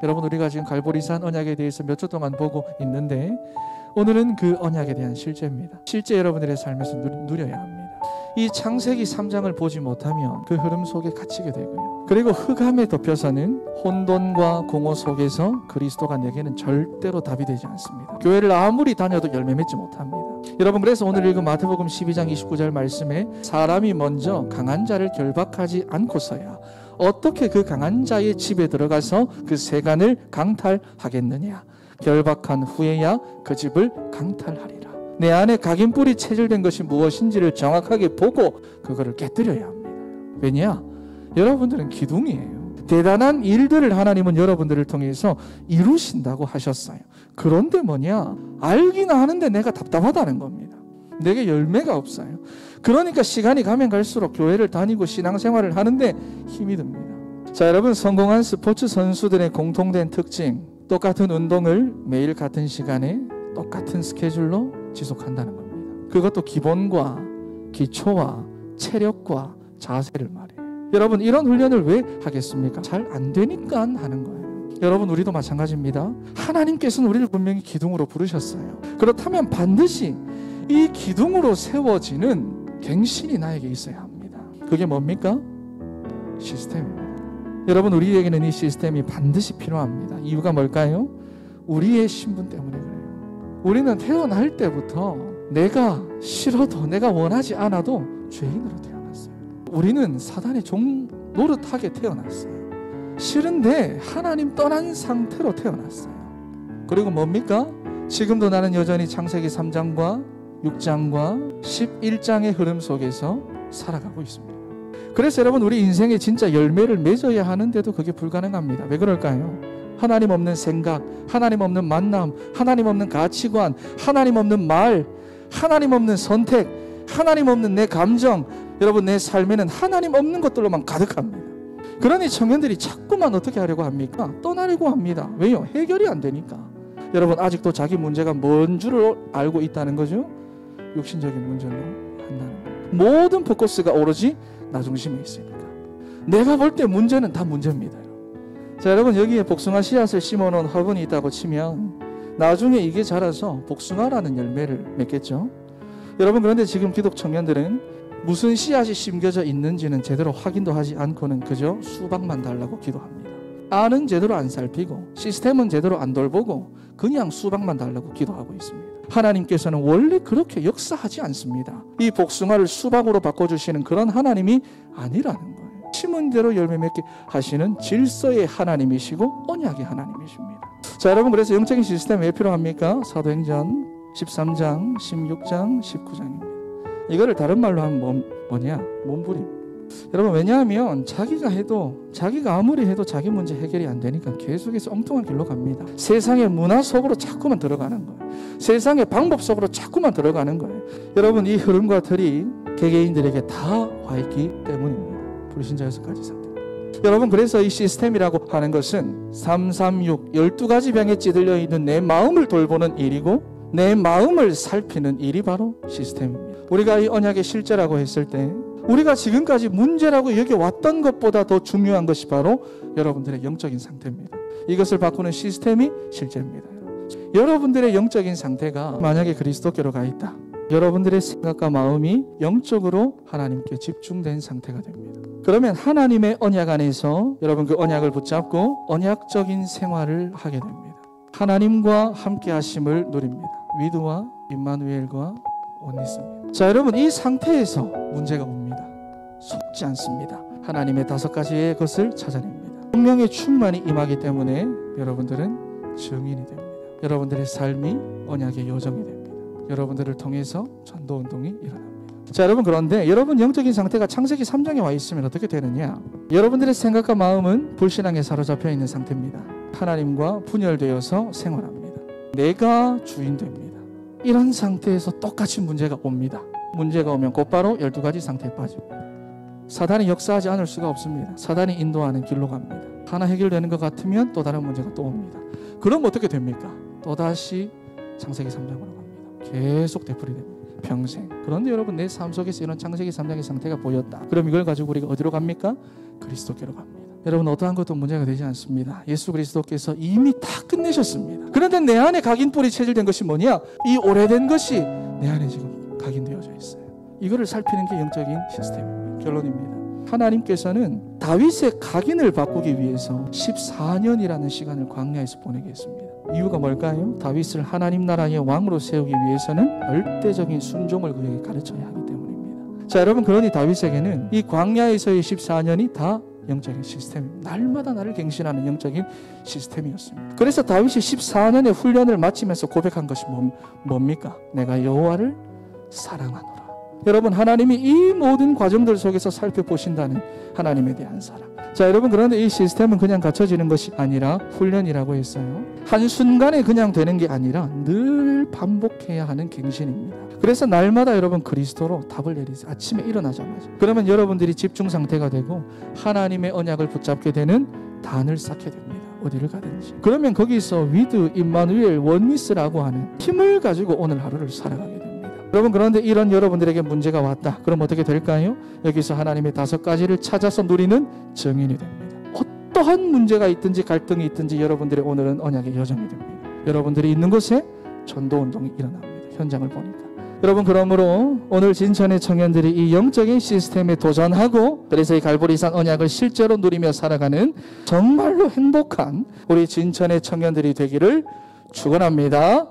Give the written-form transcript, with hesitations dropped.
여러분, 우리가 지금 갈보리산 언약에 대해서 몇 주 동안 보고 있는데 오늘은 그 언약에 대한 실제입니다. 실제 여러분들의 삶에서 누려야 합니다. 이 창세기 3장을 보지 못하면 그 흐름 속에 갇히게 되고요. 그리고 흑암에 덮여서는 혼돈과 공허 속에서 그리스도가 내게는 절대로 답이 되지 않습니다. 교회를 아무리 다녀도 열매 맺지 못합니다. 여러분, 그래서 오늘 읽은 마태복음 12장 29절 말씀에 사람이 먼저 강한 자를 결박하지 않고서야 어떻게 그 강한 자의 집에 들어가서 그 세간을 강탈하겠느냐. 결박한 후에야 그 집을 강탈하리라. 내 안에 각인뿔이 체질된 것이 무엇인지를 정확하게 보고 그거를 깨뜨려야 합니다. 왜냐? 여러분들은 기둥이에요. 대단한 일들을 하나님은 여러분들을 통해서 이루신다고 하셨어요. 그런데 뭐냐? 알기는 하는데 내가 답답하다는 겁니다. 내게 열매가 없어요. 그러니까 시간이 가면 갈수록 교회를 다니고 신앙생활을 하는데 힘이 듭니다. 자, 여러분, 성공한 스포츠 선수들의 공통된 특징, 똑같은 운동을 매일 같은 시간에 똑같은 스케줄로 지속한다는 겁니다. 그것도 기본과 기초와 체력과 자세를 말해요. 여러분, 이런 훈련을 왜 하겠습니까? 잘 안 되니까 하는 거예요. 여러분, 우리도 마찬가지입니다. 하나님께서는 우리를 분명히 기둥으로 부르셨어요. 그렇다면 반드시 이 기둥으로 세워지는 갱신이 나에게 있어야 합니다. 그게 뭡니까? 시스템입니다. 여러분, 우리에게는 이 시스템이 반드시 필요합니다. 이유가 뭘까요? 우리의 신분 때문에 그래요. 우리는 태어날 때부터 내가 싫어도 내가 원하지 않아도 죄인으로 태어났어요. 우리는 사단의 종 노릇하게 태어났어요. 싫은데 하나님 떠난 상태로 태어났어요. 그리고 뭡니까? 지금도 나는 여전히 창세기 3장과 6장과 11장의 흐름 속에서 살아가고 있습니다. 그래서 여러분, 우리 인생에 진짜 열매를 맺어야 하는데도 그게 불가능합니다. 왜 그럴까요? 하나님 없는 생각, 하나님 없는 만남, 하나님 없는 가치관, 하나님 없는 말, 하나님 없는 선택, 하나님 없는 내 감정, 여러분, 내 삶에는 하나님 없는 것들로만 가득합니다. 그러니 청년들이 자꾸만 어떻게 하려고 합니까? 떠나려고 합니다. 왜요? 해결이 안 되니까. 여러분, 아직도 자기 문제가 뭔 줄을 알고 있다는 거죠? 육신적인 문제로 한다는 거예요. 모든 포커스가 오로지 나 중심에 있으니까. 내가 볼 때 문제는 다 문제입니다. 자, 여러분, 여기에 복숭아 씨앗을 심어놓은 화분이 있다고 치면 나중에 이게 자라서 복숭아라는 열매를 맺겠죠. 여러분, 그런데 지금 기독 청년들은 무슨 씨앗이 심겨져 있는지는 제대로 확인도 하지 않고는 그저 수박만 달라고 기도합니다. 알은 제대로 안 살피고 시스템은 제대로 안 돌보고 그냥 수박만 달라고 기도하고 있습니다. 하나님께서는 원래 그렇게 역사하지 않습니다. 이 복숭아를 수박으로 바꿔주시는 그런 하나님이 아니라는 거예요. 심은 대로 열매 맺게 하시는 질서의 하나님이시고 언약의 하나님이십니다. 자, 여러분, 그래서 영적인 시스템 왜 필요합니까? 사도행전 13장, 16장, 19장입니다. 이거를 다른 말로 하면 뭐냐? 몸부림. 여러분, 왜냐하면 자기가 아무리 해도 자기 문제 해결이 안 되니까 계속해서 엉뚱한 길로 갑니다. 세상의 문화 속으로 자꾸만 들어가는 거예요. 세상의 방법 속으로 자꾸만 들어가는 거예요. 여러분, 이 흐름과 틀이 개개인들에게 다 와 있기 때문입니다. 불신자 6가지 상태. 여러분, 그래서 이 시스템이라고 하는 것은 336 12가지 병에 찌들려 있는 내 마음을 돌보는 일이고 내 마음을 살피는 일이 바로 시스템입니다. 우리가 이 언약의 실제라고 했을 때 우리가 지금까지 문제라고 여겨왔던 것보다 더 중요한 것이 바로 여러분들의 영적인 상태입니다. 이것을 바꾸는 시스템이 실제입니다. 여러분들의 영적인 상태가 만약에 그리스도께로 가 있다. 여러분들의 생각과 마음이 영적으로 하나님께 집중된 상태가 됩니다. 그러면 하나님의 언약 안에서 여러분 그 언약을 붙잡고 언약적인 생활을 하게 됩니다. 하나님과 함께 하심을 누립니다. 위드와 임마누엘과 원리스입니다. 자, 여러분, 이 상태에서 문제가 옵니다. 속지 않습니다. 하나님의 5가지의 것을 찾아냅니다. 성령의 충만이 임하기 때문에 여러분들은 증인이 됩니다. 여러분들의 삶이 언약의 요정이 됩니다. 여러분들을 통해서 전도운동이 일어납니다. 자, 여러분, 그런데 여러분 영적인 상태가 창세기 3장에 와 있으면 어떻게 되느냐? 여러분들의 생각과 마음은 불신앙에 사로잡혀 있는 상태입니다. 하나님과 분열되어서 생활합니다. 내가 주인 됩니다. 이런 상태에서 똑같이 문제가 옵니다. 문제가 오면 곧바로 12가지 상태에 빠집니다. 사단이 역사하지 않을 수가 없습니다. 사단이 인도하는 길로 갑니다. 하나 해결되는 것 같으면 또 다른 문제가 또 옵니다. 그럼 어떻게 됩니까? 또다시 창세기 3장으로 갑니다. 계속 되풀이됩니다. 평생. 그런데 여러분, 내 삶 속에서 이런 창세기 3장의 상태가 보였다. 그럼 이걸 가지고 우리가 어디로 갑니까? 그리스도께로 갑니다. 여러분 어떠한 것도 문제가 되지 않습니다. 예수 그리스도께서 이미 다 끝내셨습니다. 그런데 내 안에 각인뿔이 체질된 것이 뭐냐? 이 오래된 것이 내 안에 지금 각인되어져 있어요. 이거를 살피는 게 영적인 시스템입니다. 결론입니다. 하나님께서는 다윗의 각인을 바꾸기 위해서 14년이라는 시간을 광야에서 보내게 했습니다. 이유가 뭘까요? 다윗을 하나님 나라의 왕으로 세우기 위해서는 절대적인 순종을 그에게 가르쳐야 하기 때문입니다. 자, 여러분, 그러니 다윗에게는 이 광야에서의 14년이 다 영적인 시스템입니다. 날마다 나를 갱신하는 영적인 시스템이었습니다. 그래서 다윗이 14년의 훈련을 마치면서 고백한 것이 뭡니까? 내가 여호와를 사랑하노라. 여러분, 하나님이 이 모든 과정들 속에서 살펴보신다는 하나님에 대한 사랑. 자, 여러분, 그런데 이 시스템은 그냥 갖춰지는 것이 아니라 훈련이라고 했어요. 한순간에 그냥 되는 게 아니라 늘 반복해야 하는 갱신입니다. 그래서 날마다 여러분 그리스도로 답을 내리세요. 아침에 일어나자마자. 그러면 여러분들이 집중 상태가 되고 하나님의 언약을 붙잡게 되는 단을 쌓게 됩니다. 어디를 가든지. 그러면 거기서 위드, 임마누엘, 원니스라고 하는 힘을 가지고 오늘 하루를 살아가게 됩니다. 여러분, 그런데 이런 여러분들에게 문제가 왔다. 그럼 어떻게 될까요? 여기서 하나님의 5가지를 찾아서 누리는 증인이 됩니다. 어떠한 문제가 있든지 갈등이 있든지 여러분들의 오늘은 언약의 여정이 됩니다. 여러분들이 있는 곳에 전도운동이 일어납니다. 현장을 보니까. 여러분, 그러므로 오늘 진천의 청년들이 이 영적인 시스템에 도전하고 그래서 이 갈보리산 언약을 실제로 누리며 살아가는 정말로 행복한 우리 진천의 청년들이 되기를 축원합니다.